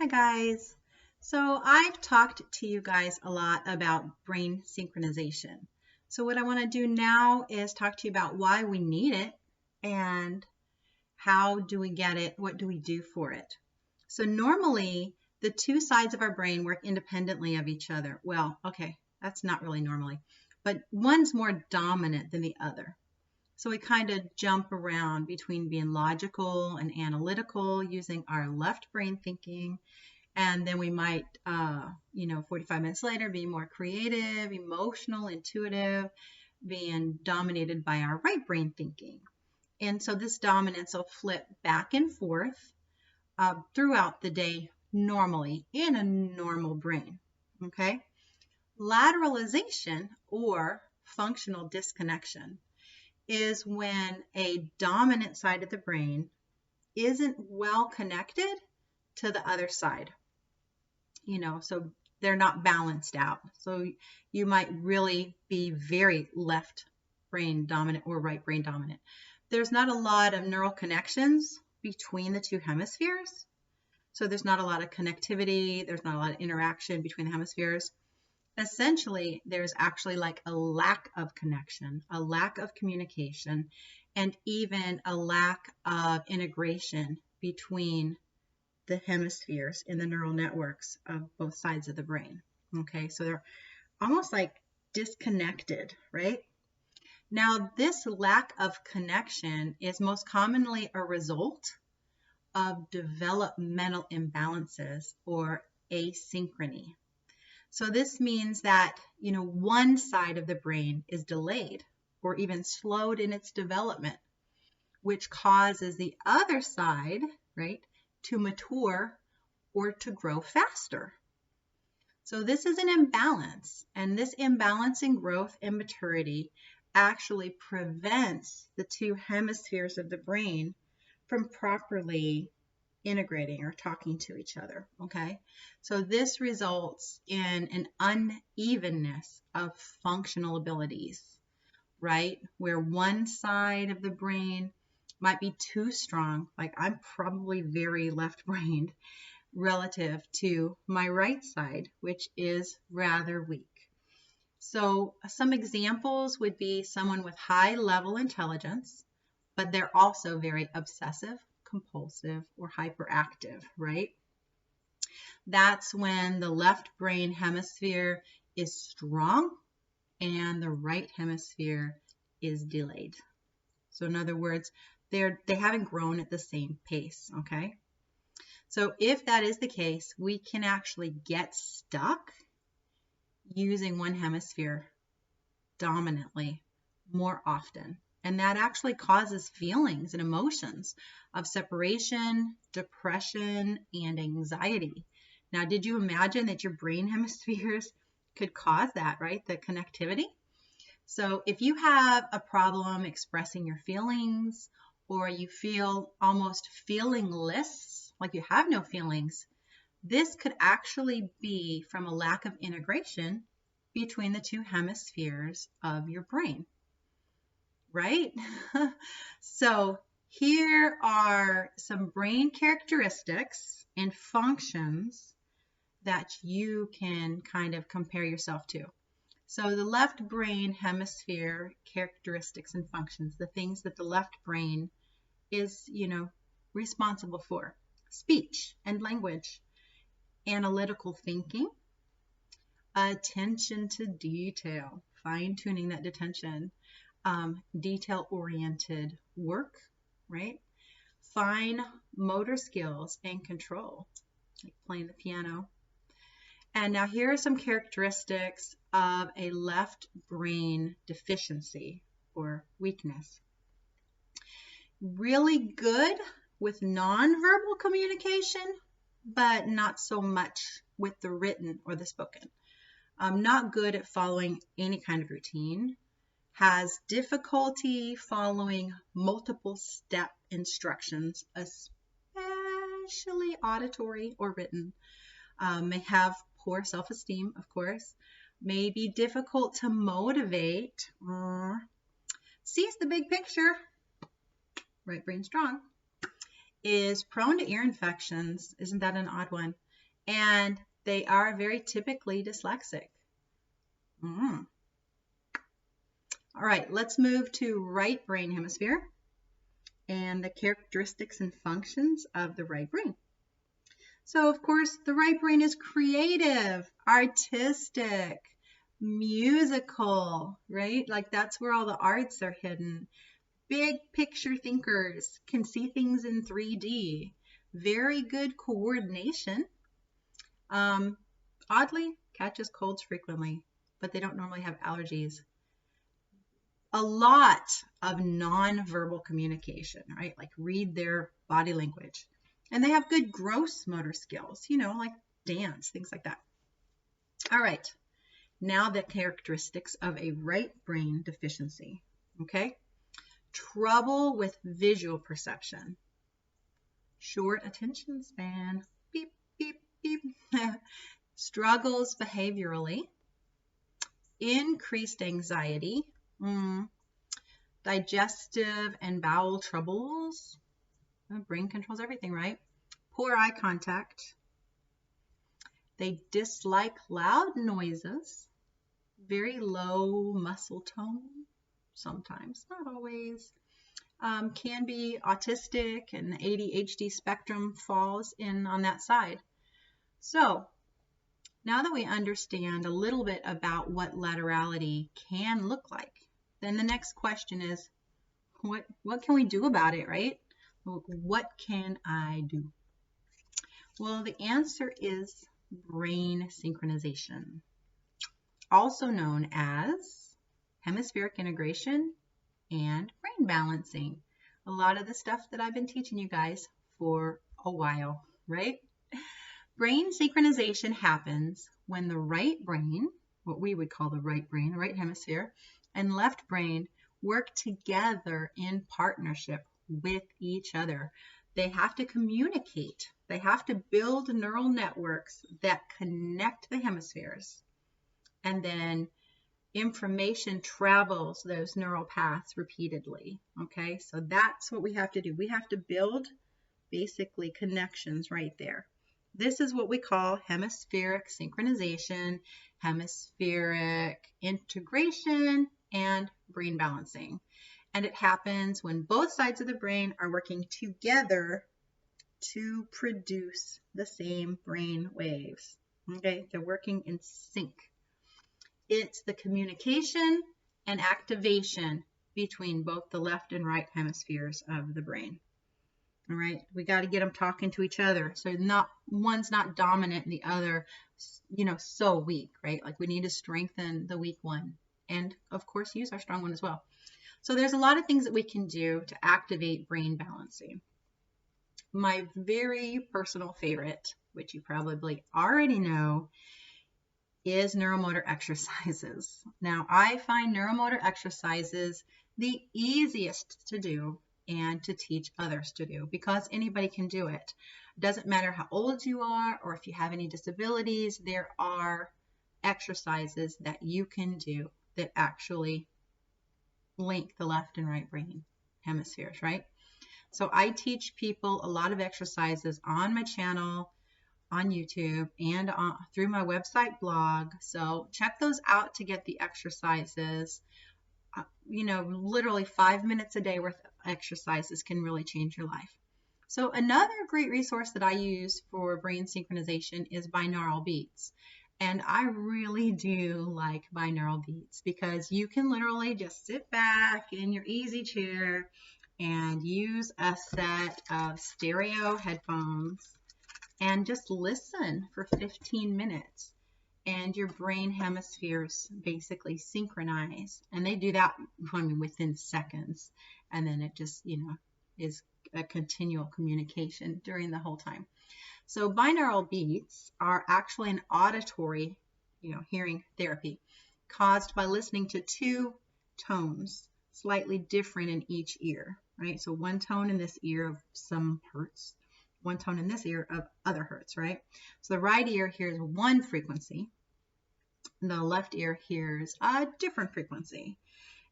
Hi guys. So I've talked to you guys a lot about brain synchronization. So what I want to do now is talk to you about why we need it and how do we get it? What do we do for it? So normally the two sides of our brain work independently of each other. Well, okay, that's not really normally, but one's more dominant than the other. So we kind of jump around between being logical and analytical using our left brain thinking. And then we might, 45 minutes later, be more creative, emotional, intuitive, being dominated by our right brain thinking. And so this dominance will flip back and forth throughout the day normally in a normal brain. Okay? Lateralization or functional disconnection is when a dominant side of the brain isn't well connected to the other side. So they're not balanced out. So you might really be very left brain dominant or right brain dominant. There's not a lot of neural connections between the two hemispheres. So there's not a lot of connectivity. There's not a lot of interaction between the hemispheres. Essentially, there's actually like a lack of connection, a lack of communication, and even a lack of integration between the hemispheres in the neural networks of both sides of the brain. Okay, so they're almost like disconnected, right? Now, this lack of connection is most commonly a result of developmental imbalances or asynchrony. So this means that, one side of the brain is delayed or even slowed in its development, which causes the other side, right, to mature or to grow faster. So this is an imbalance, and this imbalance in growth and maturity actually prevents the two hemispheres of the brain from properly integrating or talking to each other, okay? So this results in an unevenness of functional abilities, right? Where one side of the brain might be too strong, like I'm probably very left-brained relative to my right side, which is rather weak. So some examples would be someone with high level intelligence, but they're also very obsessive, compulsive, or hyperactive, right? That's when the left brain hemisphere is strong and the right hemisphere is delayed. So in other words, they haven't grown at the same pace, okay? So if that is the case, we can actually get stuck using one hemisphere dominantly more often. And that actually causes feelings and emotions of separation, depression, and anxiety. Now, did you imagine that your brain hemispheres could cause that, right? The connectivity. So if you have a problem expressing your feelings, or you feel almost feelingless, like you have no feelings, this could actually be from a lack of integration between the two hemispheres of your brain, right? So here are some brain characteristics and functions that you can kind of compare yourself to. So the left brain hemisphere characteristics and functions, the things that the left brain is, responsible for: speech and language, analytical thinking, attention to detail, fine-tuning that attention, detail-oriented work, right? Fine motor skills and control, like playing the piano. And now here are some characteristics of a left brain deficiency or weakness. Really good with nonverbal communication, but not so much with the written or the spoken. Not good at following any kind of routine. Has difficulty following multiple step instructions, especially auditory or written. May have poor self-esteem, of course. May be difficult to motivate. Sees the big picture. Right brain strong. Is prone to ear infections. Isn't that an odd one? and they are very typically dyslexic. All right, let's move to right brain hemisphere and the characteristics and functions of the right brain. So, of course, the right brain is creative, artistic, musical, right? Like that's where all the arts are hidden. Big picture thinkers, can see things in 3D. Very good coordination. Oddly, catches colds frequently, but they don't normally have allergies. A lot of non-verbal communication, right? Like read their body language. And they have good gross motor skills, like dance, things like that. All right, now the characteristics of a right brain deficiency, okay? Trouble with visual perception, short attention span, beep, beep, beep, struggles behaviorally, increased anxiety, digestive and bowel troubles. The brain controls everything, right? Poor eye contact. They dislike loud noises. Very low muscle tone, sometimes, not always. Can be autistic, and the ADHD spectrum falls in on that side. So now that we understand a little bit about what laterality can look like, then the next question is, what can we do about it, right? What can I do? Well, the answer is brain synchronization, also known as hemispheric integration and brain balancing. A lot of the stuff that I've been teaching you guys for a while, right? Brain synchronization happens when the right brain, what we would call the right brain, the right hemisphere, and left brain work together in partnership with each other. They have to communicate. They have to build neural networks that connect the hemispheres. And then information travels those neural paths repeatedly. Okay, so that's what we have to do. We have to build basically connections right there. This is what we call hemispheric synchronization, hemispheric integration, and brain balancing. And it happens when both sides of the brain are working together to produce the same brain waves. Okay, they're working in sync. It's the communication and activation between both the left and right hemispheres of the brain. All right, we got to get them talking to each other. So one's not dominant and the other, so weak, right? Like we need to strengthen the weak one and of course use our strong one as well. So there's a lot of things that we can do to activate brain balancing. My very personal favorite, which you probably already know, is neuromotor exercises. Now, I find neuromotor exercises the easiest to do and to teach others to do because anybody can do it. It doesn't matter how old you are or if you have any disabilities, there are exercises that you can do that actually link the left and right brain hemispheres, right? So I teach people a lot of exercises on my channel, on YouTube, and through my website blog. So check those out to get the exercises. Literally 5 minutes a day worth of exercises can really change your life. So another great resource that I use for brain synchronization is Binaural Beats. And I really do like Binaural Beats because you can literally just sit back in your easy chair and use a set of stereo headphones and just listen for 15 minutes. And your brain hemispheres basically synchronize. And they do that within seconds. And then it just, is a continual communication during the whole time. So binaural beats are actually an auditory, hearing therapy caused by listening to two tones, slightly different in each ear, right? So one tone in this ear of some hertz, one tone in this ear of other hertz, right? So the right ear hears one frequency, the left ear hears a different frequency.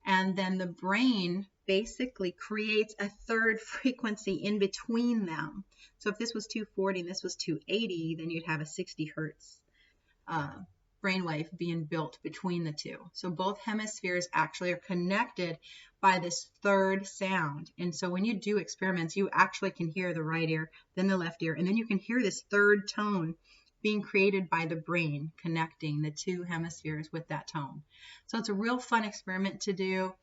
And then the brain basically creates a third frequency in between them. So if this was 240 and this was 280, then you'd have a 60 hertz brainwave being built between the two. So both hemispheres actually are connected by this third sound. And so when you do experiments, you actually can hear the right ear, then the left ear, and then you can hear this third tone being created by the brain, connecting the two hemispheres with that tone. So it's a real fun experiment to do.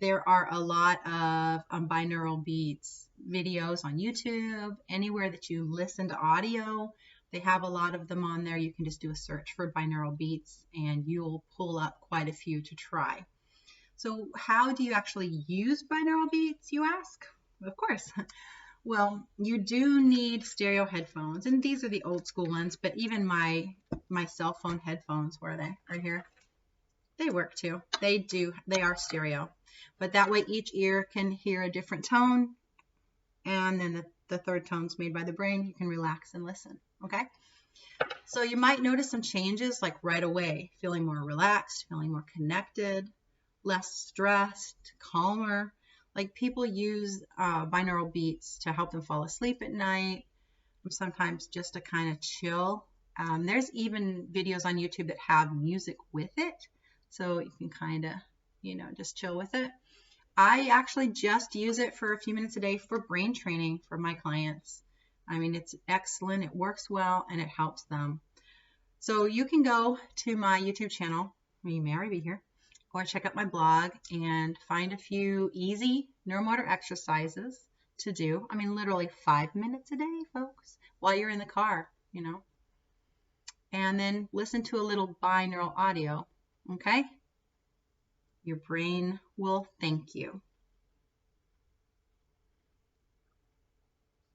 There are a lot of binaural beats videos on YouTube, anywhere that you listen to audio. They have a lot of them on there. You can just do a search for binaural beats and you'll pull up quite a few to try. So how do you actually use binaural beats, you ask? Of course. Well, you do need stereo headphones, and these are the old school ones, but even my cell phone headphones, where are they? Right here. They work too. They are stereo. But that way each ear can hear a different tone, and then the third tone's made by the brain. You can relax and listen, okay? So you might notice some changes like right away, feeling more relaxed, feeling more connected, less stressed, calmer. Like people use binaural beats to help them fall asleep at night, sometimes just to kind of chill. There's even videos on YouTube that have music with it, so you can kind of, just chill with it. I actually just use it for a few minutes a day for brain training for my clients. I mean, it's excellent, it works well, and it helps them. So you can go to my YouTube channel, you may already be here, or check out my blog and find a few easy neuromotor exercises to do. I mean, literally 5 minutes a day, folks, while you're in the car, and then listen to a little binaural audio, okay? Your brain will thank you.